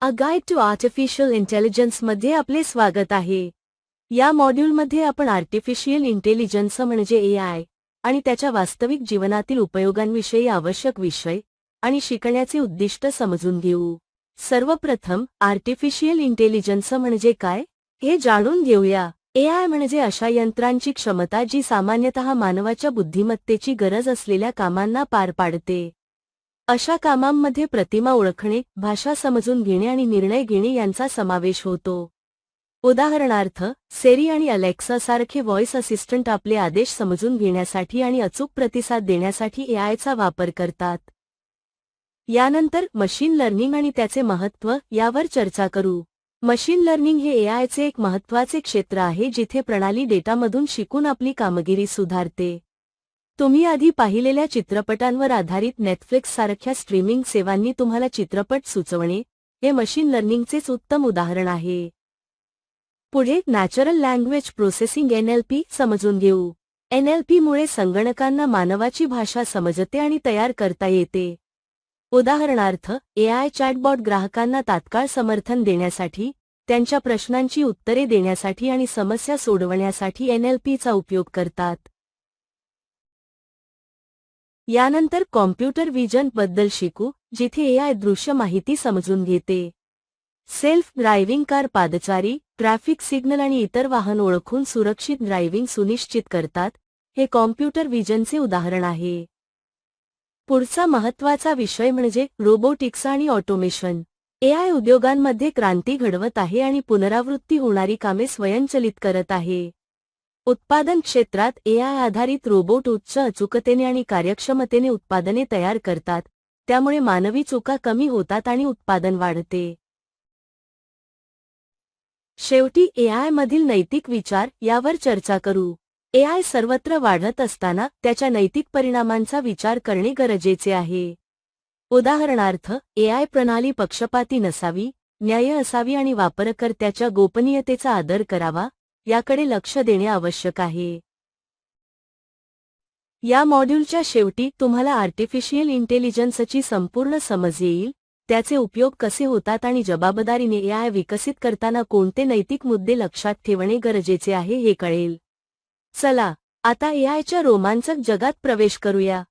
A guide to artificial इंटेलिजन्समध्ये आपले स्वागत आहे. या मॉड्यूलमध्ये आपण आर्टिफिशियल इंटेलिजन्स म्हणजे एआय आणि त्याच्या वास्तविक जीवनातील उपयोगांविषयी आवश्यक विषय आणि शिकण्याचे उद्दिष्ट समजून घेऊ. सर्वप्रथम आर्टिफिशियल इंटेलिजन्स म्हणजे काय हे जाणून घेऊया. एआय म्हणजे अशा यंत्रांची क्षमता जी सामान्यतः मानवाच्या बुद्धिमत्तेची गरज असलेल्या कामांना पार पाडते. अशा कामांमध्ये प्रतिमा ओळखणे, भाषा समजून घेणे आणि निर्णय घेणे यांचा समावेश होतो. उदाहरणार्थ, सेरी आणि अलेक्सा सारखे व्हॉइस असिस्टंट आपले आदेश समजून घेण्यासाठी आणि अचूक प्रतिसाद देण्यासाठी एआयचा वापर करतात. यानंतर मशीन लर्निंग आणि त्याचे महत्त्व यावर चर्चा करू. मशीन लर्निंग हे एआयचे एक महत्त्वाचे क्षेत्र आहे जिथे प्रणाली डेटामधून शिकून आपली कामगिरी सुधारते. तुम्ही आधी पाहिलेल्या चित्रपटांवर आधारित नेटफ्लिक्स सारख्या स्ट्रीमिंग सेवांनी तुम्हाला चित्रपट सुचवणे हे मशीन लर्निंगचेच उत्तम उदाहरण आहे. पुढे नॅचरल लँग्वेज प्रोसेसिंग एनएलपी समजून घेऊ. एनएलपीमुळे संगणकांना मानवाची भाषा समजते आणि तयार करता येते. उदाहरणार्थ, एआय चॅटबॉट ग्राहकांना तात्काळ समर्थन देण्यासाठी, त्यांच्या प्रश्नांची उत्तरे देण्यासाठी आणि समस्या सोडवण्यासाठी एनएलपीचा उपयोग करतात. यानंतर कॉम्प्युटर व्हिजन बद्दल शिकू, जिथे एआय दृश्य माहिती समजून घेते. सेल्फ ड्रायव्हिंग कार पादचारी, ट्रॅफिक सिग्नल आणि इतर वाहन ओळखून सुरक्षित ड्रायव्हिंग सुनिश्चित करतात. हे कॉम्प्युटर व्हिजनचे उदाहरण आहे. पुढचा महत्त्वाचा विषय म्हणजे रोबोटिक्स आणि ऑटोमेशन. एआय उद्योगांमध्ये क्रांती घडवत आहे आणि पुनरावृत्ती होणारी कामे स्वयंचलित करत आहे. उत्पादन क्षेत्रात एआय आधारित रोबोट उच्च अचूकतेने आणि कार्यक्षमतेने उत्पादने तयार करतात, त्यामुळे मानवी चुका कमी होतात आणि उत्पादन वाढते. शेवटी एआय मधील नैतिक विचार यावर चर्चा करू. एआय सर्वत्र वाढत असताना त्याच्या नैतिक परिणामांचा विचार करणे गरजेचे आहे. उदाहरणार्थ, एआय प्रणाली पक्षपाती नसावी, न्याय्य असावी आणि वापरकर्त्याच्या गोपनीयतेचा आदर करावा याकडे लक्ष देणे आवश्यक आहे. या मॉड्यूलच्या शेवटी तुम्हाला आर्टिफिशियल इंटेलिजन्सची संपूर्ण समज येईल, त्याचे उपयोग कसे होतात आणि जबाबदारीने एआय विकसित करताना कोणते नैतिक मुद्दे लक्षात ठेवणे गरजेचे आहे हे कळेल. चला, आता एआयच्या रोमांचक जगात प्रवेश करूया.